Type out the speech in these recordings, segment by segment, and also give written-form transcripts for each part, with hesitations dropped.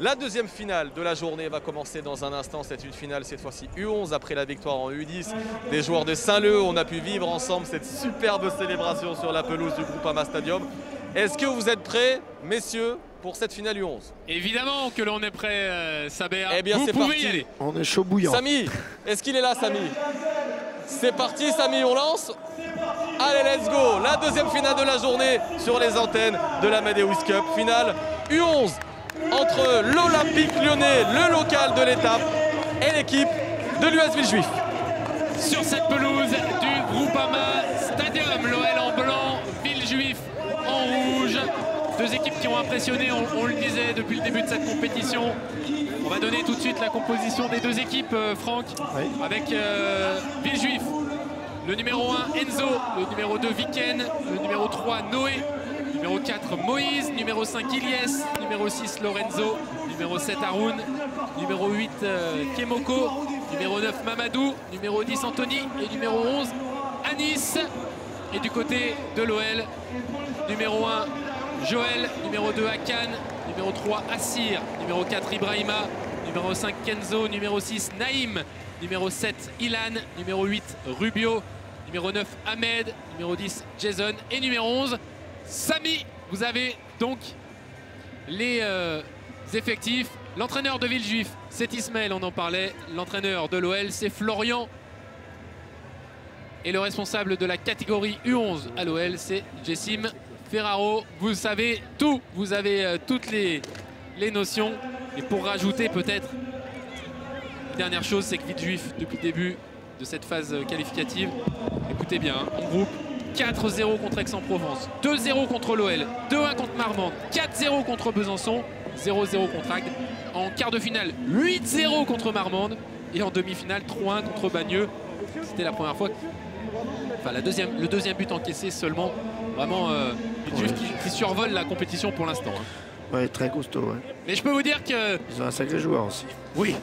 La deuxième finale de la journée va commencer dans un instant. C'est une finale cette fois-ci U11 après la victoire en U10 des joueurs de Saint-Leu. On a pu vivre ensemble cette superbe célébration sur la pelouse du Groupama Stadium. Est-ce que vous êtes prêts, messieurs, pour cette finale U11? Évidemment que l'on est prêt, Saber. Eh bien, c'est pouvez parti. y aller. On est chaud bouillant. Samy, est-ce qu'il est là, Samy? C'est parti, Samy, on lance. Allez, let's go. La deuxième finale de la journée sur les antennes de la Madeus Cup. Finale U11 entre l'Olympique Lyonnais, le local de l'étape, et l'équipe de l'US Villejuif. Sur cette pelouse du Groupama Stadium, l'OL en blanc, Villejuif en rouge. Deux équipes qui ont impressionné, on le disait, depuis le début de cette compétition. On va donner tout de suite la composition des deux équipes, Franck, Oui. avec Villejuif. Le numéro 1, Enzo. Le numéro 2, Viken. Le numéro 3, Noé. Numéro 4, Moïse. Numéro 5, Ilyes. Numéro 6, Lorenzo. Numéro 7, Haroun. Numéro 8, Kemoko. Numéro 9, Mamadou. Numéro 10, Anthony. Et numéro 11, Anis. Et du côté de l'OL, numéro 1, Joël. Numéro 2, Akan. Numéro 3, Assir. Numéro 4, Ibrahima. Numéro 5, Kenzo. Numéro 6, Naïm. Numéro 7, Ilan. Numéro 8, Rubio. Numéro 9, Ahmed. Numéro 10, Jason. Et numéro 11, Samy. Vous avez donc les effectifs. L'entraîneur de Villejuif, c'est Ismaël, on en parlait. L'entraîneur de l'OL, c'est Florian. Et le responsable de la catégorie U11 à l'OL, c'est Jessim Ferraro. Vous savez tout, vous avez toutes les notions. Et pour rajouter peut-être, dernière chose, c'est que Villejuif, depuis le début de cette phase qualificative, écoutez bien, en groupe, 4-0 contre Aix-en-Provence, 2-0 contre l'OL, 2-1 contre Marmande, 4-0 contre Besançon, 0-0 contre Agde. En quart de finale, 8-0 contre Marmande. Et en demi-finale, 3-1 contre Bagneux. C'était la première fois, enfin le deuxième but encaissé seulement. Vraiment, Villejuif qui survole la compétition pour l'instant. Ouais, très costaud. Ouais. Mais je peux vous dire que... Ils ont un sacré joueur aussi. Oui,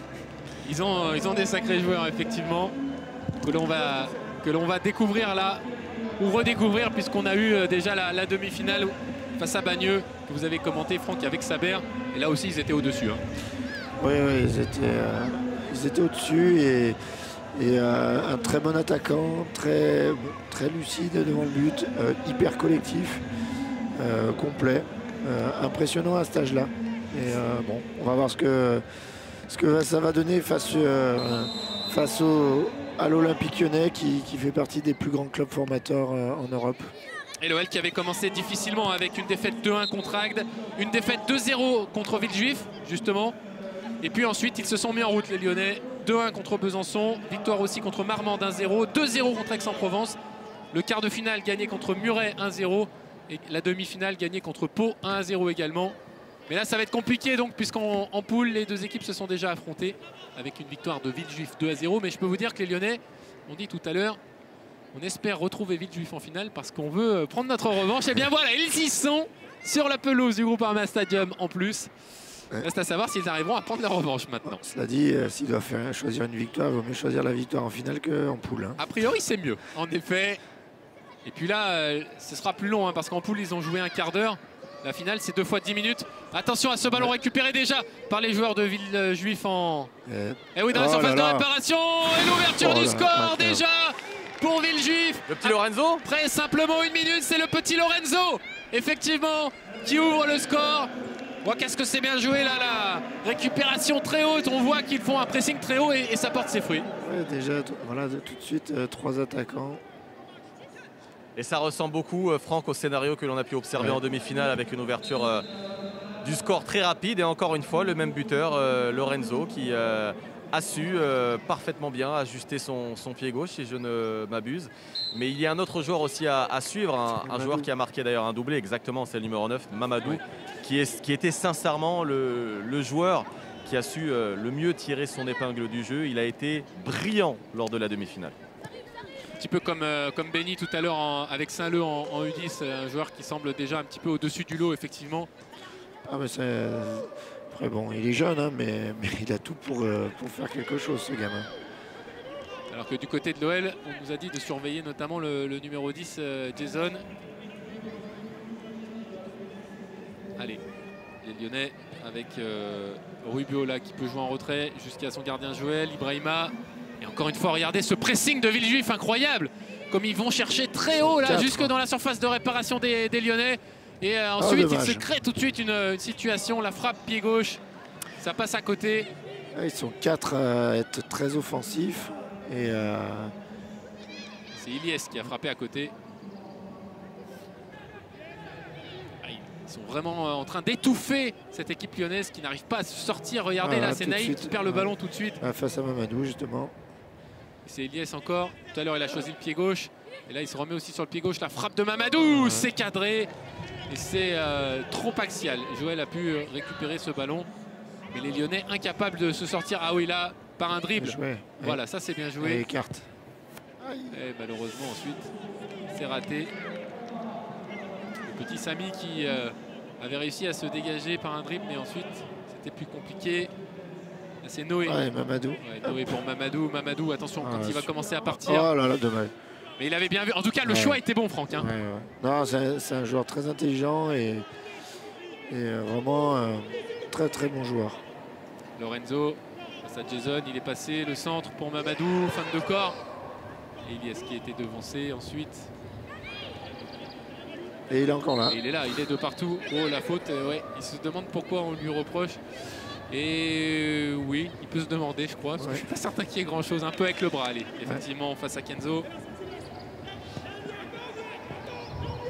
ils ont des sacrés joueurs, effectivement, que l'on va découvrir là, ou redécouvrir, puisqu'on a eu déjà la demi-finale face à Bagneux, que vous avez commenté, Franck, avec Saber. Et là aussi, ils étaient au-dessus. Oui, ils étaient au-dessus et un très bon attaquant, très lucide devant le but, hyper collectif, complet, impressionnant à cet âge-là. Et bon, on va voir ce que ça va donner face à l'Olympique Lyonnais qui fait partie des plus grands clubs formateurs en Europe. Et l'OL qui avait commencé difficilement avec une défaite 2-1 contre Agde, une défaite 2-0 contre Villejuif, justement. Et puis ensuite, ils se sont mis en route, les Lyonnais. 2-1 contre Besançon, victoire aussi contre Marmande 1-0, 2-0 contre Aix-en-Provence. Le quart de finale gagné contre Muret 1-0 et la demi-finale gagnée contre Pau 1-0 également. Mais là, ça va être compliqué donc, puisqu'en poule, les deux équipes se sont déjà affrontées avec une victoire de Villejuif 2-0. Mais je peux vous dire que les Lyonnais, on dit tout à l'heure, on espère retrouver Villejuif en finale parce qu'on veut prendre notre revanche. Et bien voilà, ils y sont sur la pelouse du Groupama Stadium en plus. Ouais. Reste à savoir s'ils arriveront à prendre leur revanche maintenant. Cela dit, s'il doit choisir une victoire, il vaut mieux choisir la victoire en finale qu'en poule. A priori, c'est mieux, en effet. Et puis là, ce sera plus long parce qu'en poule, ils ont joué un quart d'heure. La finale, c'est 2 fois 10 minutes. Attention à ce ballon récupéré déjà par les joueurs de Villejuif en... Et oui, dans la surface de réparation. Et l'ouverture du score déjà pour Villejuif. Le petit Lorenzo. Après simplement 1 minute, c'est le petit Lorenzo, effectivement, qui ouvre le score. Qu'est-ce que c'est bien joué là, la récupération très haute. On voit qu'ils font un pressing très haut et ça porte ses fruits. Ouais, déjà, voilà, tout de suite, 3 attaquants. Et ça ressemble beaucoup, Franck, au scénario que l'on a pu observer en demi-finale avec une ouverture du score très rapide. Et encore une fois, le même buteur, Lorenzo, qui a su parfaitement bien ajuster son pied gauche, si je ne m'abuse. Mais il y a un autre joueur aussi à suivre, un joueur qui a marqué d'ailleurs un doublé, exactement, c'est le numéro 9, Mamadou, qui était sincèrement le joueur qui a su le mieux tirer son épingle du jeu. Il a été brillant lors de la demi-finale. Un petit peu comme Benny tout à l'heure avec Saint-Leu en U10, un joueur qui semble déjà un petit peu au-dessus du lot, effectivement. Ah, mais c'est... Après, bon, il est jeune, hein, mais il a tout pour faire quelque chose, ce gamin. Alors que du côté de l'OL, on nous a dit de surveiller notamment le numéro 10, Jason. Allez, Les Lyonnais avec Rubio là qui peut jouer en retrait jusqu'à son gardien Joël, Ibrahima. Et encore une fois, regardez ce pressing de Villejuif incroyable. Comme ils vont chercher très haut là, jusque dans la surface de réparation des Lyonnais. Et ensuite, il se crée tout de suite une situation. La frappe pied gauche, ça passe à côté. Ils sont 4 à être très offensifs. Et c'est Ilyes qui a frappé à côté. Ils sont vraiment en train d'étouffer cette équipe lyonnaise qui n'arrive pas à se sortir. Regardez là, c'est Naïm qui perd le ballon tout de suite. Face à Mamadou justement. C'est Ilyes encore. Tout à l'heure, il a choisi le pied gauche. Et là, il se remet aussi sur le pied gauche. La frappe de Mamadou, c'est cadré. Et c'est trop axial. Joël a pu récupérer ce ballon. Mais les Lyonnais incapables de se sortir. Ah oui, là, par un dribble. Voilà, ça c'est bien joué. Et carte. Et malheureusement, ensuite, c'est raté. Le petit Samy qui avait réussi à se dégager par un dribble. Mais ensuite, c'était plus compliqué. C'est Noé. Mamadou. Noé pour Mamadou. Mamadou, attention, quand il va commencer à partir. Oh là là, dommage. Mais il avait bien vu. En tout cas, le choix était bon, Franck. Hein. Non, c'est un joueur très intelligent et vraiment très très bon joueur. Lorenzo, face à Jason, il est passé. Le centre pour Mamadou, fin de corps. Et Ilyes qui a été devancé ensuite. Et il est encore là. Et il est là, il est de partout. Oh, la faute, ouais. Il se demande pourquoi on lui reproche. Et oui, il peut se demander, je crois, parce que je suis pas certain qu'il y ait grand chose. Un peu avec le bras, allez, effectivement, face à Kenzo.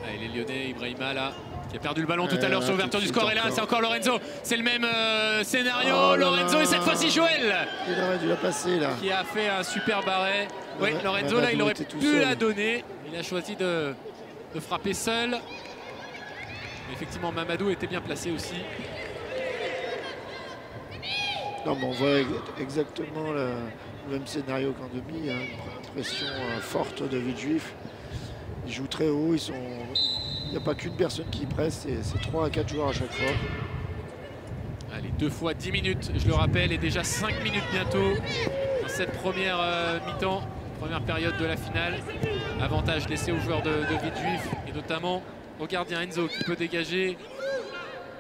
Allez, les Lyonnais, Ibrahima là, qui a perdu le ballon tout à l'heure sur l'ouverture du score. Et là, c'est encore Lorenzo. C'est le même scénario. Lorenzo et cette fois-ci Joël. Il aurait dû la passer là. Qui a fait un super arrêt. Oui, Lorenzo là, il aurait pu la donner. Il a choisi de frapper seul. Mais effectivement, Mamadou était bien placé aussi. Non, mais on voit exactement le même scénario qu'en demi. Hein. Une pression forte de Villejuif. Ils jouent très haut. Il n'y a pas qu'une personne qui presse. C'est 3 à 4 joueurs à chaque fois. Allez, 2 fois 10 minutes, je le rappelle, et déjà 5 minutes bientôt dans cette première mi-temps, première période de la finale. Avantage laissé aux joueurs de Villejuif et notamment au gardien Enzo qui peut dégager.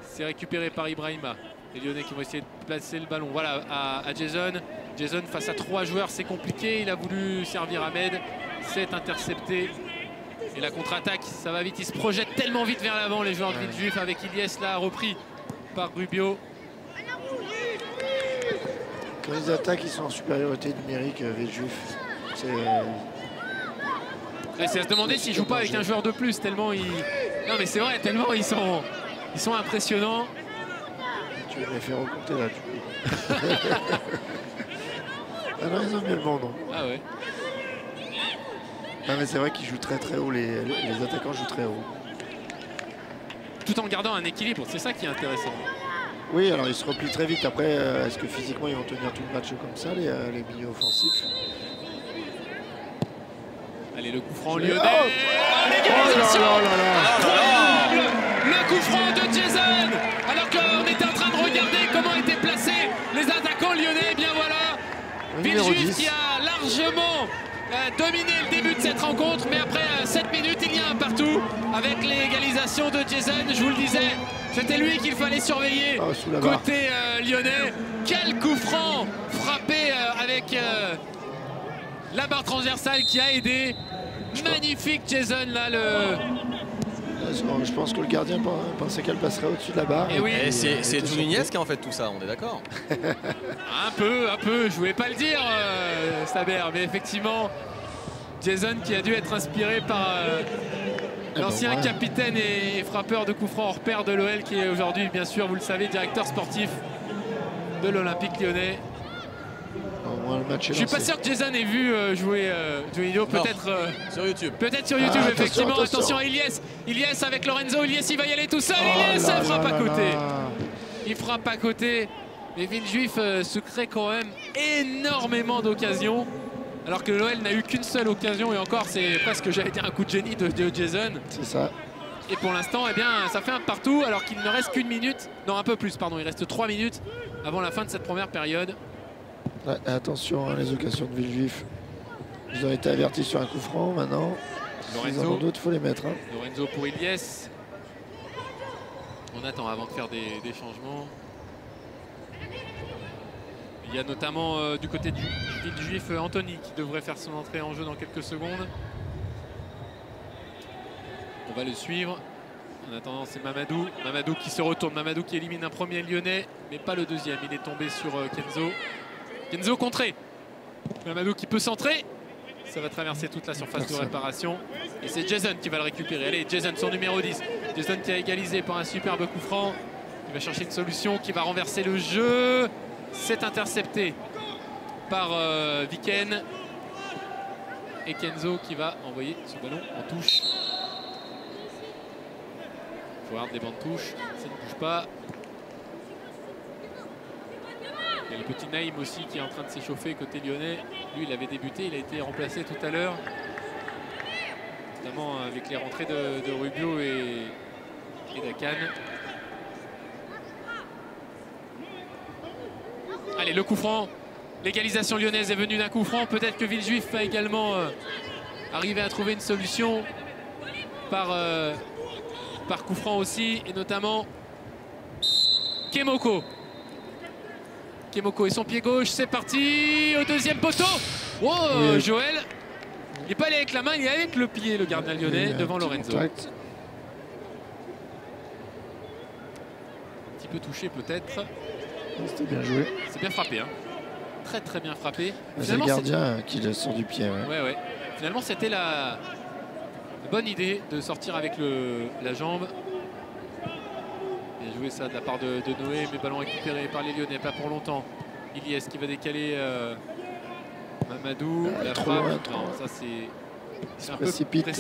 C'est récupéré par Ibrahima. Les Lyonnais qui vont essayer de placer le ballon. Voilà, à Jason. Jason face à 3 joueurs, c'est compliqué. Il a voulu servir Ahmed. C'est intercepté. Et la contre-attaque, ça va vite. Ils se projettent tellement vite vers l'avant, les joueurs de Villejuif, avec Ilyes là, repris par Rubio. Quand ils attaquent, ils sont en supériorité numérique, Villejuif. C'est à se demander s'ils ne jouent pas avec un joueur de plus, tellement ils... Non mais c'est vrai, tellement ils sont impressionnants. Tu vas les faire recompter là, du coup. Ah non, ils ont mis le bon nom. Ah ouais. Non mais c'est vrai qu'ils jouent très très haut, les attaquants jouent très haut. Tout en gardant un équilibre, c'est ça qui est intéressant. Oui, alors ils se replient très vite. Après, est-ce que physiquement ils vont tenir tout le match comme ça, les milieux offensifs? Allez, le coup franc lyonnais. L'égalisation incroyable. Le coup franc de Jason. Alors qu'on était en train de regarder comment étaient placés les attaquants lyonnais. Et bien voilà, Villejuif qui a largement dominé le début de cette rencontre. Mais après 7 minutes, il y a un partout avec l'égalisation de Jason. Je vous le disais, c'était lui qu'il fallait surveiller côté lyonnais. Quel coup franc frappé avec la barre transversale qui a aidé. Magnifique Jason là. Je pense que le gardien pensait qu'elle passerait au-dessus de la barre. Et oui, c'est Nunez qui a en fait tout ça, on est d'accord. Un peu, je voulais pas le dire, Saber, mais effectivement, Jason qui a dû être inspiré par l'ancien capitaine et frappeur de coups francs hors pair de l'OL, qui est aujourd'hui, bien sûr, vous le savez, directeur sportif de l'Olympique Lyonnais. Je suis pas sûr que Jason ait vu jouer vidéo, peut-être sur YouTube. Peut-être sur YouTube, effectivement. Attention à Ilyes. Ilyes avec Lorenzo. Ilyes, il va y aller tout seul. Ilyes, ça frappe à côté. Il frappe à côté. Mais Villejuif se crée quand même énormément d'occasions. Alors que l'OL n'a eu qu'une seule occasion. Et encore, c'est presque, j'allais dire, un coup de génie de Jason. C'est ça. Et pour l'instant, eh bien, ça fait un partout. Alors qu'il ne reste qu'une minute. Non, un peu plus, pardon. Il reste 3 minutes avant la fin de cette première période. Ouais, attention, les occasions de Villejuif. Ils ont été avertis sur un coup franc maintenant. Lorenzo. D'autres, il faut les mettre. Lorenzo pour Ilyes. On attend avant de faire des changements. Il y a notamment du côté du Villejuif Anthony qui devrait faire son entrée en jeu dans quelques secondes. On va le suivre. En attendant, c'est Mamadou. Mamadou qui se retourne. Mamadou qui élimine un premier Lyonnais, mais pas le deuxième. Il est tombé sur Kenzo. Kenzo contré. Mamadou qui peut centrer. Ça va traverser toute la surface de réparation. Et c'est Jason qui va le récupérer. Allez, Jason, son numéro 10. Jason qui a égalisé par un superbe coup franc. Il va chercher une solution qui va renverser le jeu. C'est intercepté par Viken. Et Kenzo qui va envoyer ce ballon en touche. Forward des bandes touches, ça ne bouge pas. Il y a le petit Naïm aussi qui est en train de s'échauffer côté lyonnais. Lui, il avait débuté, il a été remplacé tout à l'heure. Notamment avec les rentrées de Rubio et d'Akan. Allez, le coup franc. L'égalisation lyonnaise est venue d'un coup franc. Peut-être que Villejuif va également arriver à trouver une solution par coup franc aussi, et notamment Kemoko. Kemoko et son pied gauche, c'est parti au deuxième poteau. Oh, oui. Joël, il n'est pas allé avec la main, il est avec le pied, le gardien lyonnais, devant Lorenzo. Un petit peu touché peut-être. C'était bien joué. C'est bien frappé, hein. Très très bien frappé. C'est le gardien qui le sort du pied. Ouais. Finalement, c'était la bonne idée de sortir avec la jambe. Bien joué ça de la part de Noé, mais ballon récupéré par les Lyonnais, pas pour longtemps. Ilyes qui va décaler Mamadou. La frappe, non, ça c'est un peu précipité.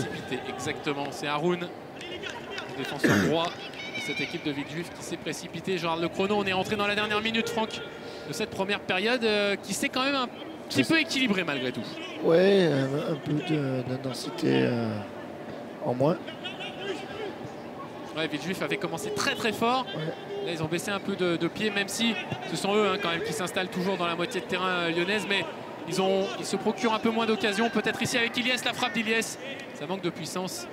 Exactement, c'est Haroun, le défenseur droit de cette équipe de Villejuif qui s'est précipité. Je regarde le chrono, on est rentré dans la dernière minute, Franck, de cette première période qui s'est quand même un petit peu équilibré malgré tout. Ouais, un peu d'intensité en moins. Ouais, Villejuif avait commencé très très fort. Ouais. Là, ils ont baissé un peu de pied, même si ce sont eux quand même qui s'installent toujours dans la moitié de terrain lyonnaise, mais ils se procurent un peu moins d'occasions. Peut-être ici avec Ilyes, la frappe d'Ilyes. Ça manque de puissance.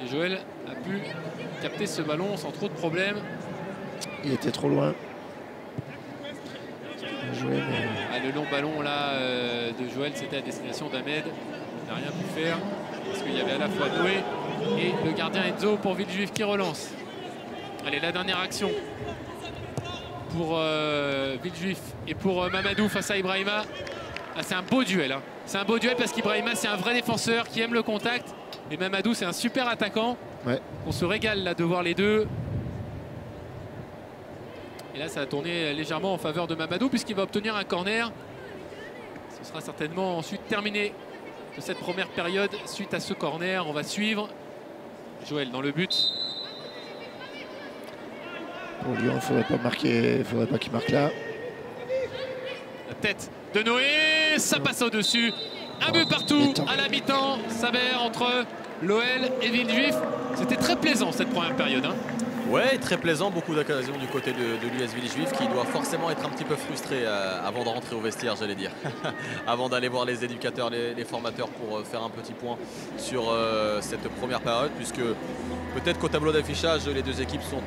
Et Joël a pu capter ce ballon sans trop de problèmes. Il était trop loin. Joué, mais... le long ballon là de Joël, c'était à destination d'Ahmed. Il n'a rien pu faire parce qu'il y avait à la fois Noé et le gardien Enzo pour Villejuif qui relance. Allez, la dernière action pour Villejuif et pour Mamadou face à Ibrahima. Ah, c'est un beau duel. Hein. C'est un beau duel parce qu'Ibrahima, c'est un vrai défenseur qui aime le contact. Et Mamadou, c'est un super attaquant. Ouais. On se régale là de voir les deux. Et là, ça a tourné légèrement en faveur de Mamadou puisqu'il va obtenir un corner. Ce sera certainement ensuite terminé de cette première période. Suite à ce corner, on va suivre Joël dans le but. Pour Lyon, il ne faudrait pas qu'il marque là. La tête de Noé, ça passe au-dessus. Un but partout à la mi-temps. S'avère entre l'OL et Villejuif. C'était très plaisant cette première période. Hein. Ouais, très plaisant, beaucoup d'occasions du côté de l'US Villejuif qui doit forcément être un petit peu frustré avant de rentrer au vestiaire, j'allais dire. Avant d'aller voir les éducateurs, les formateurs pour faire un petit point sur cette première période, puisque peut-être qu'au tableau d'affichage, les deux équipes sont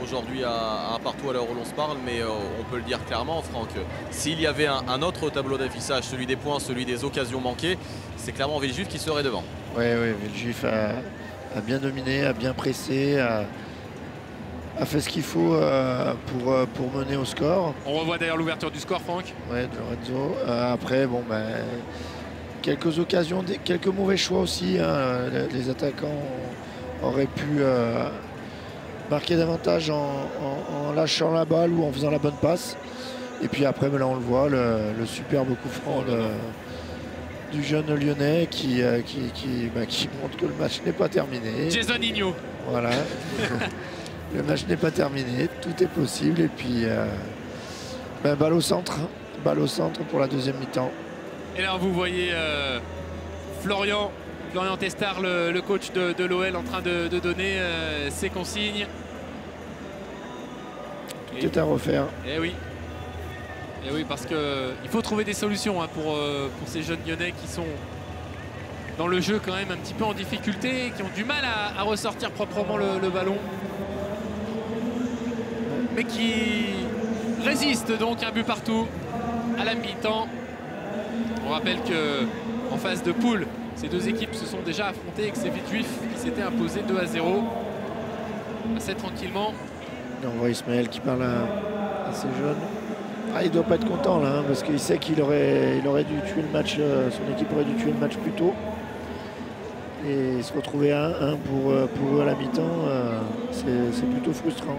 aujourd'hui à partout à l'heure où l'on se parle, mais on peut le dire clairement, Franck, s'il y avait un autre tableau d'affichage, celui des points, celui des occasions manquées, c'est clairement Villejuif qui serait devant. Oui, Villejuif a bien dominé, a bien pressé, a fait ce qu'il faut pour mener au score. On revoit d'ailleurs l'ouverture du score, Franck. Oui, de Lorenzo. Après, bon, quelques occasions, quelques mauvais choix aussi. Hein. Les attaquants auraient pu marquer davantage en lâchant la balle ou en faisant la bonne passe. Et puis après, là, on le voit, le superbe coup franc du jeune Lyonnais qui montre que le match n'est pas terminé. Jason Igno. Voilà. Le match n'est pas terminé, tout est possible. Et puis, balle au centre pour la deuxième mi-temps. Et là, vous voyez Florian Testard, le coach de l'OL, en train de donner ses consignes. Tout est à refaire. Et oui, parce qu'il faut trouver des solutions hein, pour ces jeunes Lyonnais qui sont dans le jeu quand même un petit peu en difficulté, qui ont du mal à ressortir proprement le ballon. mais qui résiste donc un but partout à la mi-temps. On rappelle qu'en phase de poule, ces deux équipes se sont déjà affrontées et que c'est Villejuif qui s'était imposé 2-0. Assez tranquillement. Et on voit Ismaël qui parle à ses jeunes. Ah, il ne doit pas être content là, parce qu'il sait qu'il aurait dû tuer le match, son équipe aurait dû tuer le match plus tôt. Et se retrouver à 1-1 pour eux à la mi-temps, c'est plutôt frustrant.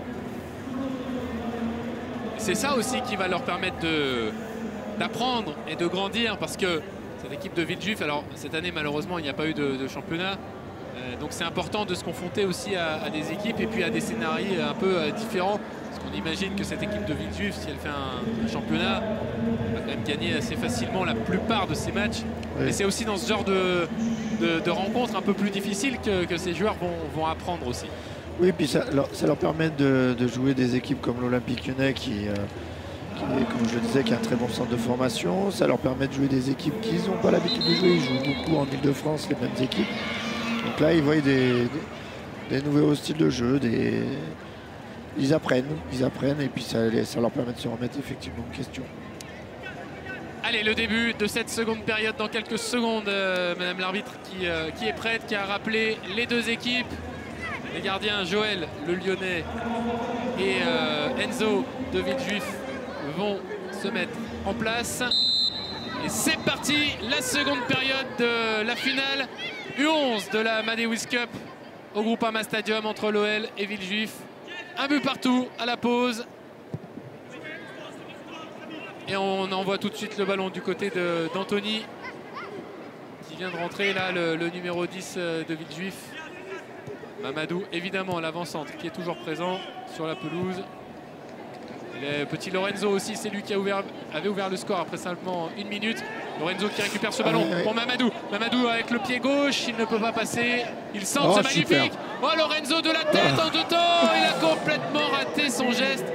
C'est ça aussi qui va leur permettre d'apprendre et de grandir, parce que cette équipe de Villejuif, alors cette année malheureusement il n'y a pas eu de championnat, donc c'est important de se confronter aussi à des équipes et puis à des scénarios un peu différents, parce qu'on imagine que cette équipe de Villejuif, si elle fait un championnat, va quand même gagner assez facilement la plupart de ses matchs. Oui. Et c'est aussi dans ce genre de rencontres un peu plus difficiles que ces joueurs vont apprendre aussi. Oui, puis ça leur permet de jouer des équipes comme l'Olympique Lyonnais qui, comme je le disais, qui a un très bon centre de formation. Ça leur permet de jouer des équipes qu'ils n'ont pas l'habitude de jouer. Ils jouent beaucoup en Ile-de-France, les mêmes équipes. Donc là, ils voient des nouveaux styles de jeu. Ils apprennent et puis ça leur permet de se remettre effectivement en question. Allez, le début de cette seconde période dans quelques secondes. Madame l'arbitre qui est prête, qui a rappelé les deux équipes. Les gardiens Joël, le Lyonnais, et Enzo de Villejuif vont se mettre en place. Et c'est parti, la seconde période de la finale U11 de la Amadeus Cup au Groupama Stadium entre l'OL et Villejuif. Un but partout à la pause. Et on envoie tout de suite le ballon du côté d'Anthony, qui vient de rentrer là, le numéro 10 de Villejuif. Mamadou, évidemment, l'avant-centre qui est toujours présent sur la pelouse. Le petit Lorenzo aussi, c'est lui qui avait ouvert le score après simplement 1 minute. Lorenzo qui récupère ce ballon pour Mamadou. Mamadou avec le pied gauche, il ne peut pas passer. Il centre, c'est magnifique. Oh, Lorenzo de la tête en 2 temps. Il a complètement raté son geste.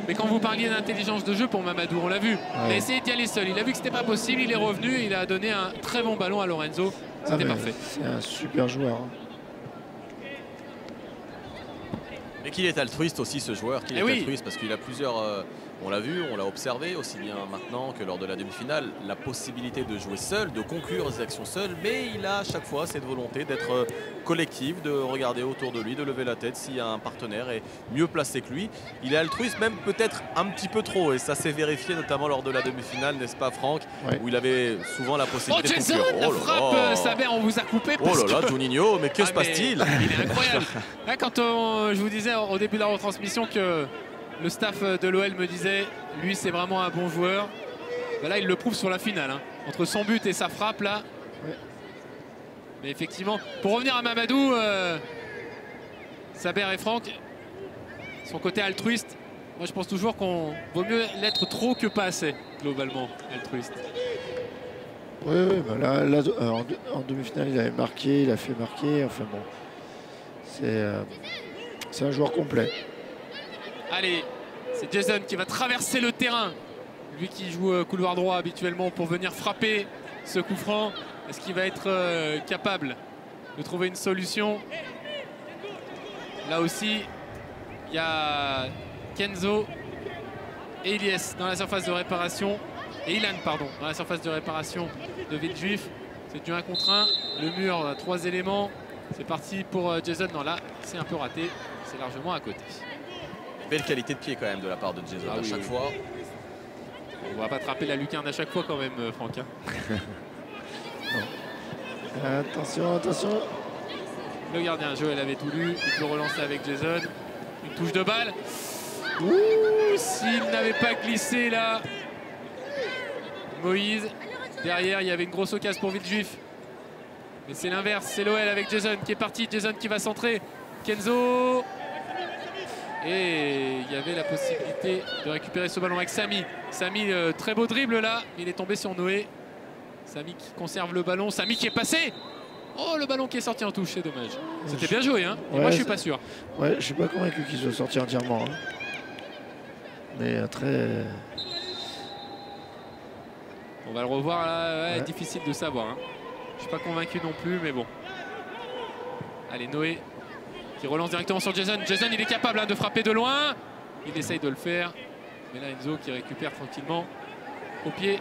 Mais quand vous parliez d'intelligence de jeu pour Mamadou, on l'a vu. Il a essayé d'y aller seul. Il a vu que c'était pas possible. Il est revenu et il a donné un très bon ballon à Lorenzo. C'était parfait. C'est un super joueur. Et qu'il est altruiste aussi, ce joueur, qu'il est altruiste parce qu'il a plusieurs, on l'a vu, on l'a observé aussi bien maintenant que lors de la demi-finale, la possibilité de jouer seul, de conclure ses actions seul, mais il a à chaque fois cette volonté d'être collectif, de regarder autour de lui, de lever la tête s'il y a un partenaire est mieux placé que lui. Il est altruiste même peut-être un petit peu trop, et ça s'est vérifié notamment lors de la demi-finale, n'est-ce pas Franck, où il avait souvent la possibilité de conclure. Oh la frappe, Saber, on vous a coupé. Oh là là, Juninho, mais que se passe-t-il? Il est incroyable. Là, quand je vous disais au début de la retransmission que le staff de l'OL me disait, lui c'est vraiment un bon joueur. Ben là il le prouve sur la finale, hein. Entre son but et sa frappe là. Mais effectivement, pour revenir à Mamadou, Saber et Franck, son côté altruiste, moi je pense toujours qu'on vaut mieux l'être trop que pas assez, globalement, altruiste. Oui, ben là en demi-finale il avait marqué, il a fait marquer, enfin bon. C'est un joueur complet. Allez, c'est Jason qui va traverser le terrain. Lui qui joue couloir droit habituellement pour venir frapper ce coup franc. Est-ce qu'il va être capable de trouver une solution? Là aussi, il y a Kenzo et Ilyes dans la surface de réparation. Et Ilan, pardon, dans la surface de réparation de Villejuif. C'est du 1 contre 1. Le mur, 3 éléments. C'est parti pour Jason. Non, là, c'est un peu raté. C'est largement à côté. Belle qualité de pied quand même de la part de Jason à chaque fois. On va pas attraper la lucarne à chaque fois quand même, Franck. Attention, attention. Le gardien Joël avait tout lu. Il peut relancer avec Jason. Une touche de balle. Ouh, s'il n'avait pas glissé là. Moïse. Derrière, il y avait une grosse occasion pour Villejuif. Mais c'est l'inverse, c'est l'OL avec Jason qui est parti. Jason qui va centrer. Kenzo. Et il y avait la possibilité de récupérer ce ballon avec Samy. Samy, très beau dribble là. Il est tombé sur Noé. Samy qui conserve le ballon. Samy qui est passé. Oh, le ballon qui est sorti en touche, c'est dommage. C'était bien joué, hein. Et moi, je suis pas sûr. Ouais, je suis pas convaincu qu'il soit sorti entièrement. Hein. Mais très... On va le revoir là. Difficile de savoir. Hein. Je suis pas convaincu non plus, mais bon. Allez, Noé qui relance directement sur Jason. Jason, il est capable de frapper de loin. Il essaye de le faire. Mais là, Enzo qui récupère tranquillement au pied.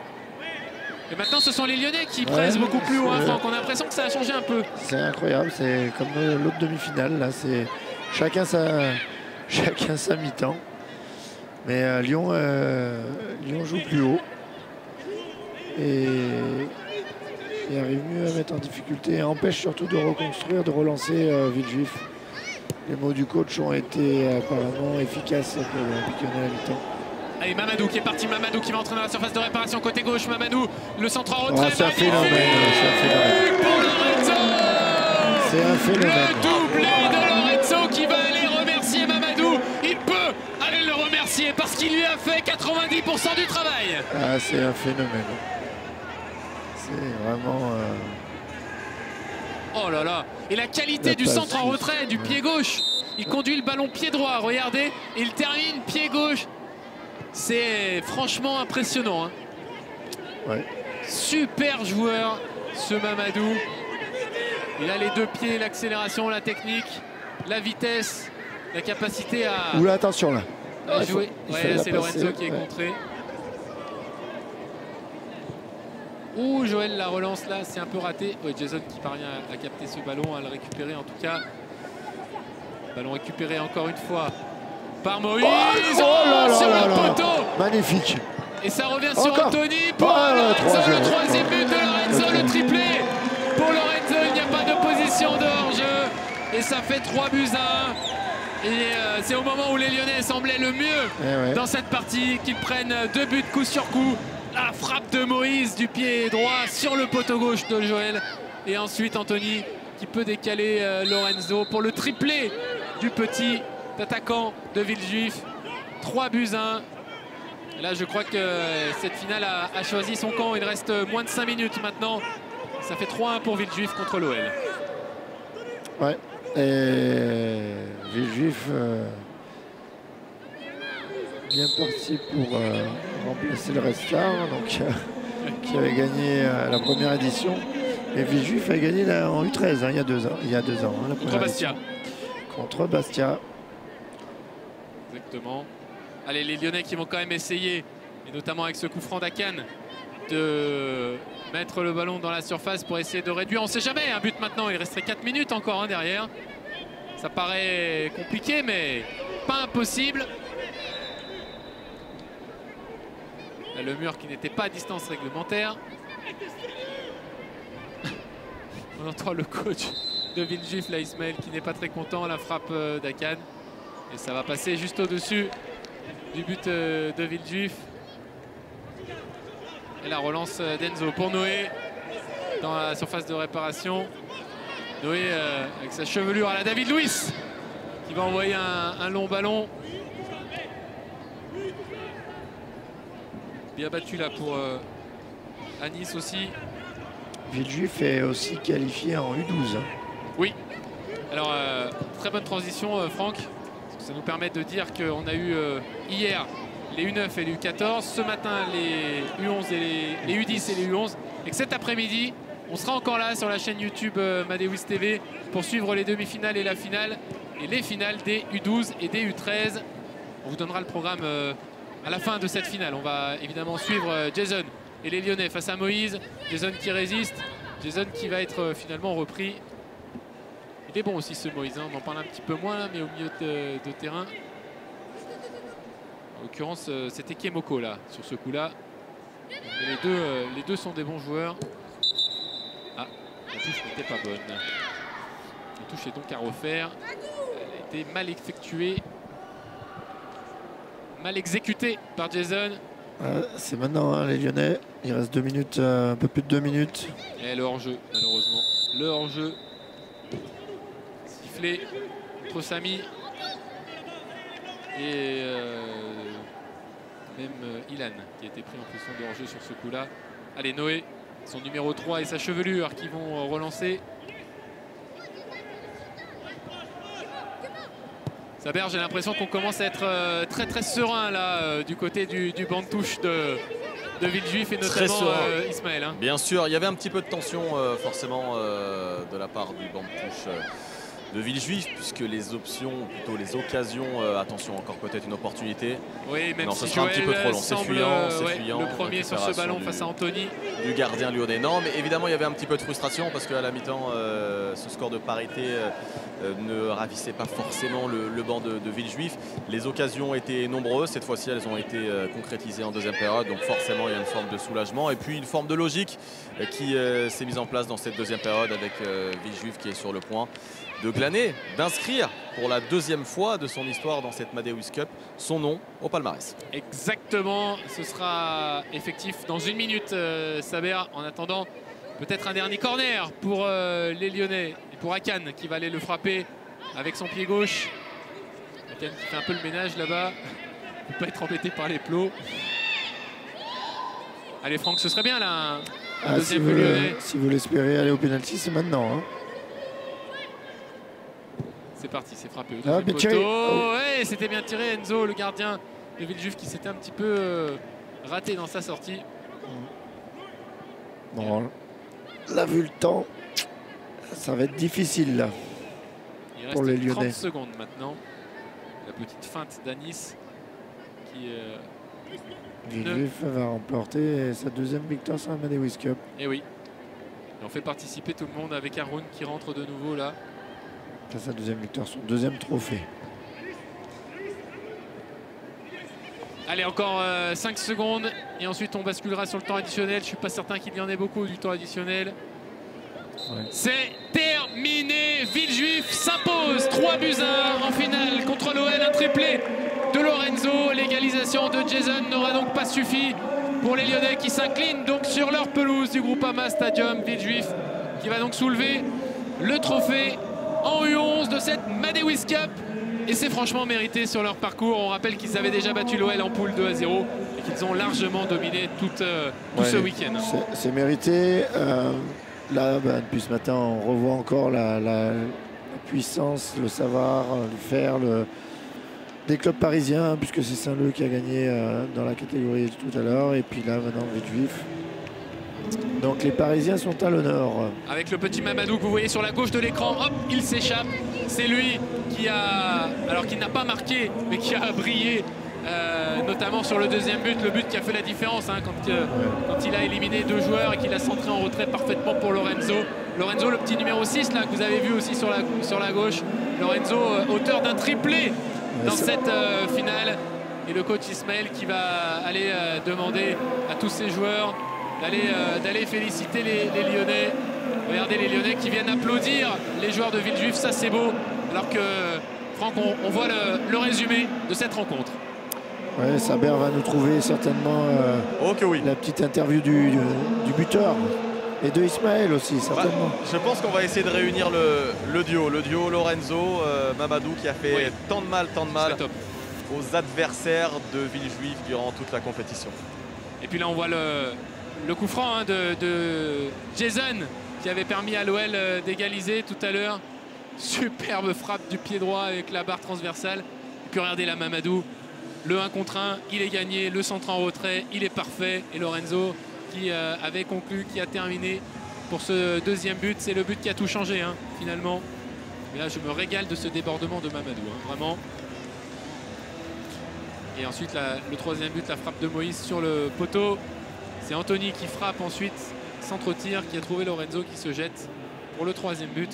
Et maintenant, ce sont les Lyonnais qui pressent beaucoup plus haut, hein, Franck. On a l'impression que ça a changé un peu. C'est incroyable, c'est comme l'autre demi-finale. Là, c'est chacun sa mi-temps. Mais Lyon joue plus haut et arrive mieux à mettre en difficulté et empêche surtout de reconstruire, de relancer Villejuif. Les mots du coach ont été apparemment efficaces pour l'Olympique Lyonnais à la mi-temps. Allez, Mamadou qui est parti, Mamadou qui va entrer dans la surface de réparation côté gauche. Mamadou, le centre en retrait. C'est un phénomène. Pour Lorenzo. C'est un phénomène. Le doublé de Lorenzo qui va aller remercier Mamadou. Il peut aller le remercier parce qu'il lui a fait 90% du travail. Ah, c'est un phénomène. C'est vraiment... Oh là là. Et la qualité du centre en retrait, du pied gauche. Il conduit le ballon pied droit, regardez. Et il termine pied gauche. C'est franchement impressionnant. Hein. Ouais. Super joueur, ce Mamadou. Il a les deux pieds, l'accélération, la technique, la vitesse, la capacité à... Oula, attention là. À jouer. Ouais, c'est Lorenzo qui est contré. Ouh, Joël, la relance là, c'est un peu raté. Ouais, Jason qui parvient à capter ce ballon, à le récupérer en tout cas. Ballon récupéré encore une fois par Moïse. Sur le poteau. Magnifique. Et ça revient sur Anthony pour Lorenzo, le troisième but de Lorenzo, le triplé. Pour Lorenzo, il n'y a pas d'opposition de hors-jeu. Et ça fait 3-1. Et c'est au moment où les Lyonnais semblaient le mieux dans cette partie qu'ils prennent 2 buts coup sur coup. La frappe de Moïse du pied droit sur le poteau gauche de Joël. Et ensuite Anthony qui peut décaler Lorenzo pour le triplé du petit attaquant de Villejuif. 3-1. Là, je crois que cette finale a choisi son camp. Il reste moins de 5 minutes maintenant. Ça fait 3-1 pour Villejuif contre l'OL. Ouais. Et Villejuif bien parti pour remplacer le Red Star, donc, qui avait gagné la première édition. Et Villejuif a gagné en U13 hein, il y a 2 ans. Hein, contre Bastia. Contre Bastia. Exactement. Allez, les Lyonnais qui vont quand même essayer, et notamment avec ce coup franc d'Akan, de mettre le ballon dans la surface pour essayer de réduire. On ne sait jamais, un but maintenant, il resterait 4 minutes encore hein, derrière. Ça paraît compliqué, mais pas impossible. Là, le mur qui n'était pas à distance réglementaire. On entend le coach de Villejuif, là, Ismaël, qui n'est pas très content. La frappe d'Akan. Et ça va passer juste au-dessus du but de Villejuif. Et la relance d'Enzo pour Noé dans la surface de réparation. Noé avec sa chevelure à la David Luiz qui va envoyer un long ballon. Bien battu là pour Anis aussi. Villejuif est aussi qualifié en U12. Oui. Alors très bonne transition Franck. Ça nous permet de dire qu'on a eu hier les U9 et les U14, ce matin les U11 et les U10 et les U11, et que cet après-midi, on sera encore là sur la chaîne YouTube Madewis TV pour suivre les demi-finales et la finale, et les finales des U12 et des U13. On vous donnera le programme à la fin de cette finale. On va évidemment suivre Jason et les Lyonnais face à Moïse. Jason qui résiste, Jason qui va être finalement repris. Il est bon aussi ce Moïse, hein. On en parle un petit peu moins là, mais au milieu de terrain. En l'occurrence, c'était Kemoko là, sur ce coup-là. Les deux sont des bons joueurs. Ah, la touche n'était pas bonne. La touche est donc à refaire. Elle a été mal effectuée. Mal exécutée par Jason. C'est maintenant hein, les Lyonnais. Il reste 2 minutes, un peu plus de 2 minutes. Et le hors-jeu, malheureusement. Le hors-jeu. Sifflé contre Samy. Et même Ilan qui a été pris en position de hors-jeu sur ce coup-là. Allez, Noé, son numéro 3 et sa chevelure qui vont relancer. Saber, j'ai l'impression qu'on commence à être très serein là du côté du banc de touche de Villejuif et notamment Ismaël. Hein. Bien sûr, il y avait un petit peu de tension forcément de la part du banc de touche Villejuif, puisque les options, ou plutôt les occasions, attention, encore peut-être une opportunité. Oui, même non, si ce sera un petit peu trop long. C'est fuyant, le premier sur ce ballon face à Anthony. Du gardien lyonnais. Non, mais évidemment, il y avait un petit peu de frustration parce qu'à la mi-temps, ce score de parité ne ravissait pas forcément le banc de Villejuif. Les occasions étaient nombreuses. Cette fois-ci, elles ont été concrétisées en deuxième période. Donc forcément, il y a une forme de soulagement. Et puis une forme de logique qui s'est mise en place dans cette deuxième période avec Villejuif qui est sur le point de glaner, d'inscrire pour la deuxième fois de son histoire dans cette Madeus Cup son nom au palmarès. Exactement, ce sera effectif dans une minute, Saber. En attendant, peut-être un dernier corner pour les Lyonnais et pour Akan qui va aller le frapper avec son pied gauche. Akan qui fait un peu le ménage là-bas, il ne peut pas être embêté par les plots. Allez Franck, ce serait bien là un deuxième but lyonnais. Si vous l'espérez aller au pénalty, c'est maintenant. Hein. C'est parti, c'est frappé au deuxième poteau. Oh. Ouais, c'était bien tiré Enzo, le gardien de Villejuif qui s'était un petit peu raté dans sa sortie. Bon, là, vu le temps, ça va être difficile là. Il pour les reste Lyonnais. 30 secondes maintenant. La petite feinte d'Anis qui... Villejuif va remporter sa deuxième victoire sur la Madeus Cup. Et oui. Et on fait participer tout le monde avec Haroun qui rentre de nouveau là. C'est sa deuxième victoire, son deuxième trophée. Allez, encore 5 secondes et ensuite on basculera sur le temps additionnel. Je ne suis pas certain qu'il y en ait beaucoup du temps additionnel. Ouais. C'est terminé. Villejuif s'impose 3-1 en finale contre l'OL. Un triplé de Lorenzo. L'égalisation de Jason n'aura donc pas suffi pour les Lyonnais qui s'inclinent donc sur leur pelouse du Groupama Stadium. Villejuif qui va donc soulever le trophée en U11 de cette Madeus Cup. Et c'est franchement mérité sur leur parcours. On rappelle qu'ils avaient déjà battu l'OL en poule 2-0 et qu'ils ont largement dominé tout ce week-end. C'est mérité. Là, depuis ce matin, on revoit encore la puissance, le savoir, le faire des clubs parisiens, puisque c'est Saint-Leu qui a gagné dans la catégorie tout à l'heure. Et puis là, maintenant, Villejuif. Donc les Parisiens sont à l'honneur. Avec le petit Mamadou que vous voyez sur la gauche de l'écran, hop, il s'échappe. C'est lui qui a, alors qu'il n'a pas marqué, mais qui a brillé, notamment sur le deuxième but, le but qui a fait la différence hein, quand il a éliminé 2 joueurs et qu'il a centré en retrait parfaitement pour Lorenzo. Lorenzo, le petit numéro 6 là, que vous avez vu aussi sur la gauche. Lorenzo, auteur d'un triplé dans cette finale. Et le coach Ismaël qui va aller demander à tous ses joueurs d'aller féliciter les Lyonnais. Regardez les Lyonnais qui viennent applaudir les joueurs de Villejuif, ça c'est beau. Alors que Franck, on voit le résumé de cette rencontre. Ouais, Saber va nous trouver certainement la petite interview du buteur et de Ismaël aussi certainement. Je pense qu'on va essayer de réunir le duo Lorenzo, Mamadou qui a fait tant de mal aux adversaires de Villejuif durant toute la compétition. Et puis là on voit le coup franc hein, de Jason qui avait permis à l'OL d'égaliser tout à l'heure. Superbe frappe du pied droit avec la barre transversale. Et puis regardez là Mamadou, le 1 contre 1, il est gagné, le centre en retrait, il est parfait. Et Lorenzo qui avait conclu, qui a terminé pour ce deuxième but. C'est le but qui a tout changé hein, finalement. Et là je me régale de ce débordement de Mamadou, hein, vraiment. Et ensuite le troisième but, la frappe de Moïse sur le poteau. C'est Anthony qui frappe ensuite, centre-tir, qui a trouvé Lorenzo qui se jette pour le troisième but.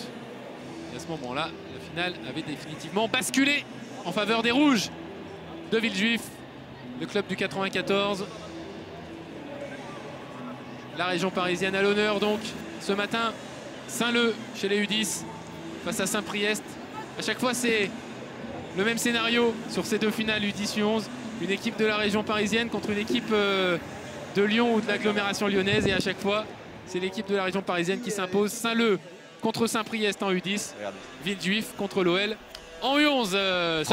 Et à ce moment-là, la finale avait définitivement basculé en faveur des Rouges de Villejuif, le club du 94. La région parisienne à l'honneur donc ce matin. Saint-Leu chez les U10 face à Saint-Priest. À chaque fois, c'est le même scénario sur ces 2 finales U10 U11. Une équipe de la région parisienne contre une équipe de Lyon ou de l'agglomération lyonnaise. Et à chaque fois, c'est l'équipe de la région parisienne qui s'impose. Saint-Leu contre Saint-Priest en U10. Villejuif contre l'OL en U11.